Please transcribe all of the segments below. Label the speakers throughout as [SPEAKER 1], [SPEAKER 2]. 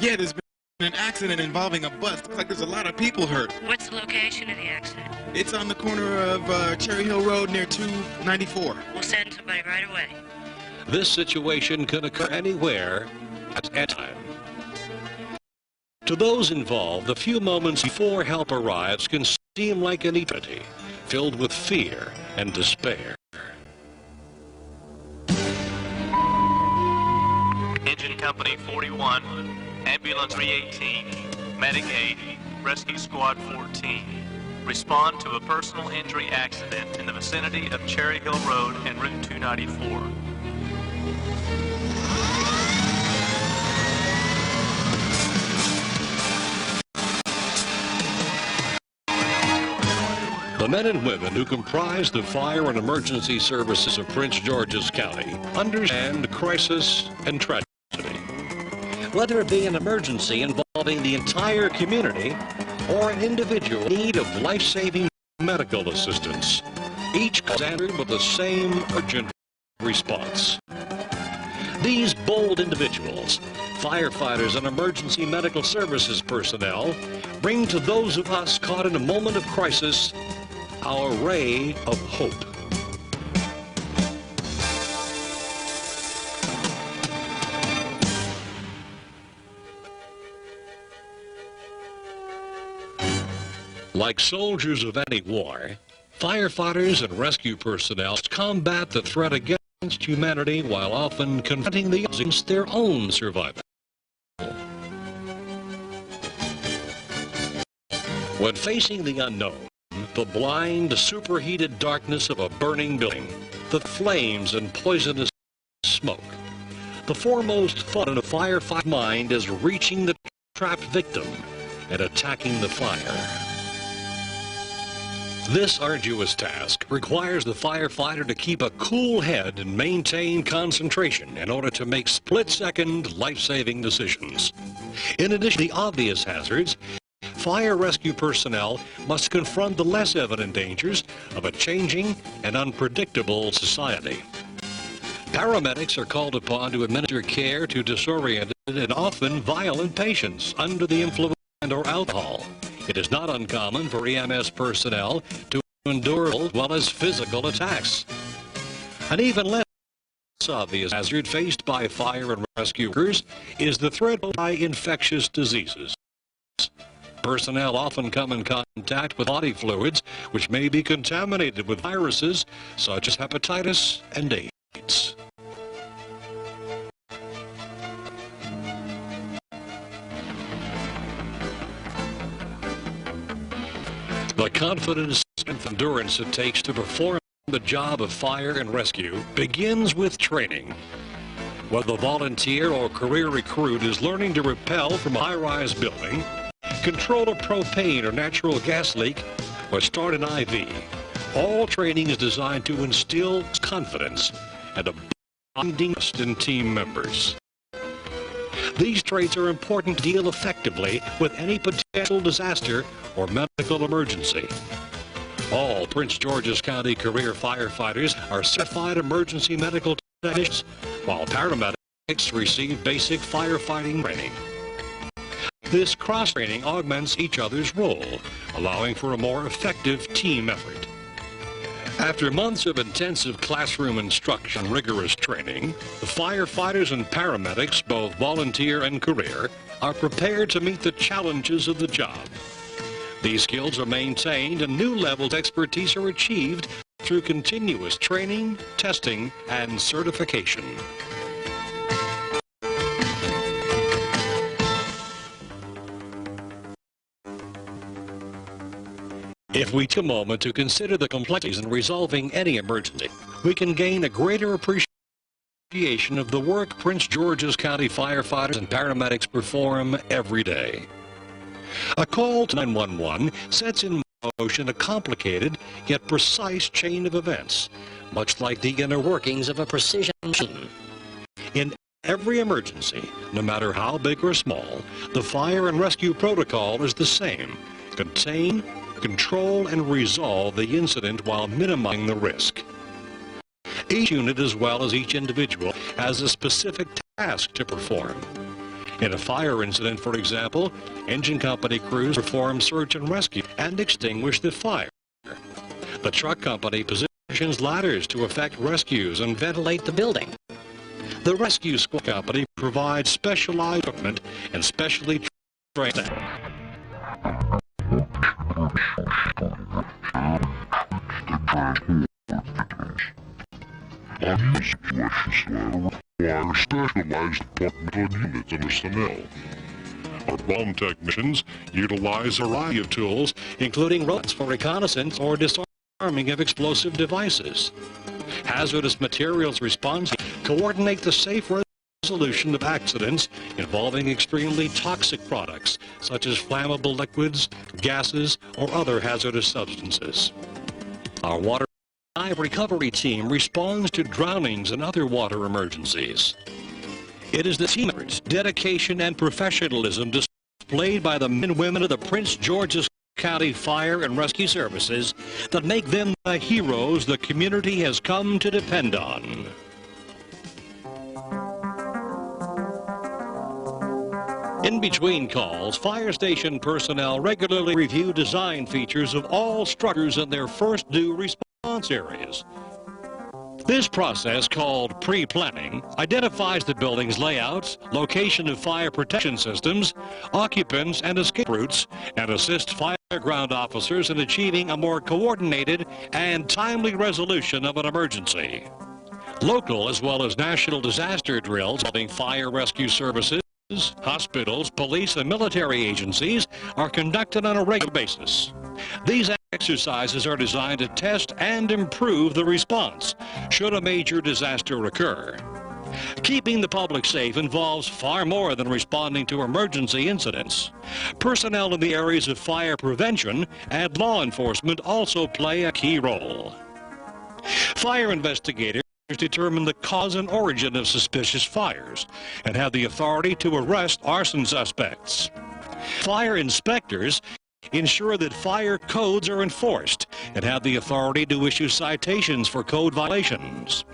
[SPEAKER 1] Yeah, there's been an accident involving a bus. Looks like there's a lot of people hurt.
[SPEAKER 2] What's the location of the accident?
[SPEAKER 1] It's on the corner of Cherry Hill Road near 294.
[SPEAKER 2] We'll send somebody right away.
[SPEAKER 3] This situation can occur anywhere at any time. To those involved, the few moments before help arrives can seem like an eternity, filled with fear and despair.
[SPEAKER 4] Engine Company 41, Ambulance 318, Medic 8, Rescue Squad 14. Respond to a personal injury accident in the vicinity of Cherry Hill Road and Route 294.
[SPEAKER 3] The men and women who comprise the fire and emergency services of Prince George's County understand crisis and tragedy. Whether it be an emergency involving the entire community or an individual in need of life-saving medical assistance, each is answered with the same urgent response. These bold individuals, firefighters and emergency medical services personnel, bring to those of us caught in a moment of crisis our ray of hope. Like soldiers of any war, firefighters and rescue personnel combat the threat against humanity while often confronting the odds against their own survival. When facing the unknown, the blind, superheated darkness of a burning building, the flames and poisonous smoke, the foremost thought in a firefighter's mind is reaching the trapped victim and attacking the fire. This arduous task requires the firefighter to keep a cool head and maintain concentration in order to make split-second, life-saving decisions. In addition to the obvious hazards, fire rescue personnel must confront the less evident dangers of a changing and unpredictable society. Paramedics are called upon to administer care to disoriented and often violent patients under the influence or alcohol. It is not uncommon for EMS personnel to endure as well as physical attacks. An even less obvious hazard faced by fire and rescue workers is the threat by infectious diseases. Personnel often come in contact with body fluids which may be contaminated with viruses such as hepatitis and AIDS. The confidence and endurance it takes to perform the job of fire and rescue begins with training. Whether the volunteer or career recruit is learning to rappel from a high-rise building, control a propane or natural gas leak, or start an IV, all training is designed to instill confidence and a bonding trust in team members. These traits are important to deal effectively with any potential disaster or medical emergency. All Prince George's County career firefighters are certified emergency medical technicians, while paramedics receive basic firefighting training. This cross-training augments each other's role, allowing for a more effective team effort. After months of intensive classroom instruction and rigorous training, the firefighters and paramedics, both volunteer and career, are prepared to meet the challenges of the job. These skills are maintained and new levels of expertise are achieved through continuous training, testing, and certification. If we take a moment to consider the complexities in resolving any emergency, we can gain a greater appreciation of the work Prince George's County firefighters and paramedics perform every day. A call to 911 sets in motion a complicated yet precise chain of events, much like the inner workings of a precision machine. In every emergency, no matter how big or small, the fire and rescue protocol is the same: contain, control, and resolve the incident while minimizing the risk. Each unit, as well as each individual, has a specific task to perform. In a fire incident, for example, engine company crews perform search and rescue and extinguish the fire. The truck company positions ladders to effect rescues and ventilate the building. The rescue squad company provides specialized equipment and specially trained staff.
[SPEAKER 5] Unusual situations require specialized departmental units and personnel.
[SPEAKER 3] Our bomb technicians utilize a variety of tools, including robots for reconnaissance or disarming of explosive devices. Hazardous materials response coordinate the safe resolution of accidents involving extremely toxic products, such as flammable liquids, gases, or other hazardous substances. Our water dive recovery team responds to drownings and other water emergencies. It is the team efforts, dedication, and professionalism displayed by the men and women of the Prince George's County Fire and Rescue Services that make them the heroes the community has come to depend on. In between calls, fire station personnel regularly review design features of all structures in their first due response areas. This process, called pre-planning, identifies the building's layouts, location of fire protection systems, occupants and escape routes, and assists fire ground officers in achieving a more coordinated and timely resolution of an emergency. Local as well as national disaster drills involving fire rescue services, hospitals, police, and military agencies are conducted on a regular basis. These exercises are designed to test and improve the response should a major disaster occur. Keeping the public safe involves far more than responding to emergency incidents. Personnel in the areas of fire prevention and law enforcement also play a key role. Fire investigators determine the cause and origin of suspicious fires and have the authority to arrest arson suspects. Fire inspectors ensure that fire codes are enforced and have the authority to issue citations for code violations.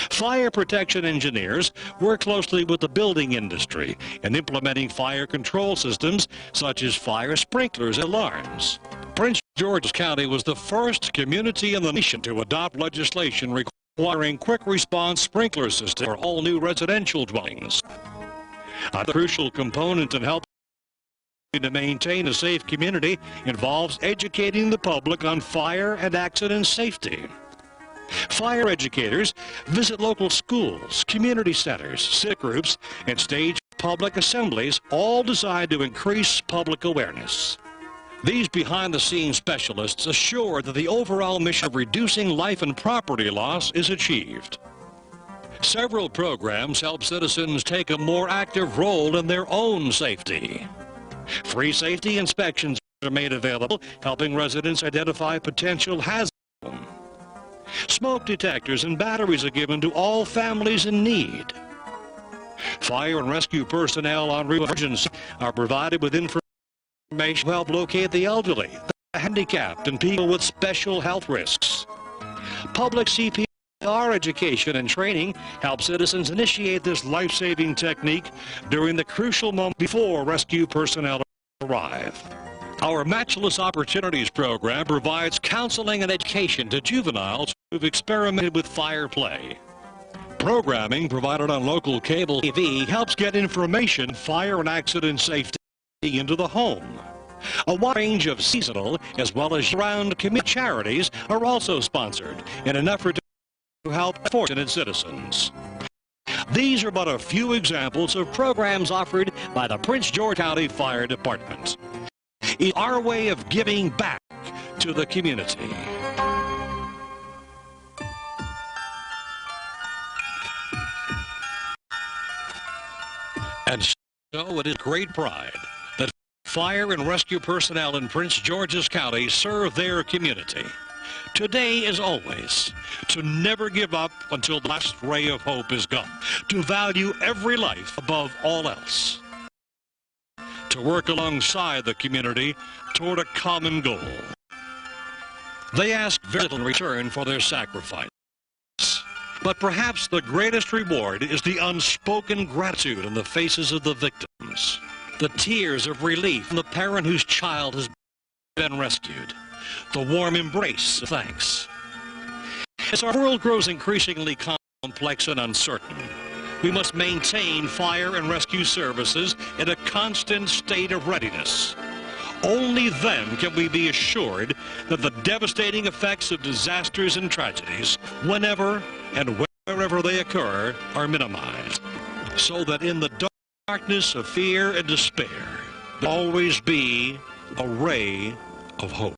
[SPEAKER 3] Fire protection engineers work closely with the building industry in implementing fire control systems such as fire sprinklers and alarms. Prince George's County was the first community in the nation to adopt legislation requiring quick response sprinkler systems for all new residential dwellings. A crucial component in helping to maintain a safe community involves educating the public on fire and accident safety. Fire educators visit local schools, community centers, civic groups, and stage public assemblies, all designed to increase public awareness. These behind-the-scenes specialists assure that the overall mission of reducing life and property loss is achieved. Several programs help citizens take a more active role in their own safety. Free safety inspections are made available, helping residents identify potential hazards. Smoke detectors and batteries are given to all families in need. Fire and rescue personnel on route emergencies are provided with information to help locate the elderly, the handicapped, and people with special health risks. Public CPR education and training help citizens initiate this life-saving technique during the crucial moment before rescue personnel arrive. Our Matchless Opportunities program provides counseling and education to juveniles who've experimented with fire play. Programming provided on local cable TV helps get information on fire and accident safety into the home. A wide range of seasonal as well as year-round community charities are also sponsored in an effort to help fortunate citizens. These are but a few examples of programs offered by the Prince George County Fire Department. It's our way of giving back to the community. And so it is great pride that fire and rescue personnel in Prince George's County serve their community. Today, as always, to never give up until the last ray of hope is gone, to value every life above all else, to work alongside the community toward a common goal. They ask very little in return for their sacrifice. But perhaps the greatest reward is the unspoken gratitude on the faces of the victims. The tears of relief from the parent whose child has been rescued. The warm embrace of thanks. As our world grows increasingly complex and uncertain, we must maintain fire and rescue services in a constant state of readiness. Only then can we be assured that the devastating effects of disasters and tragedies, whenever and wherever they occur, are minimized, so that in the darkness of fear and despair, there will always be a ray of hope.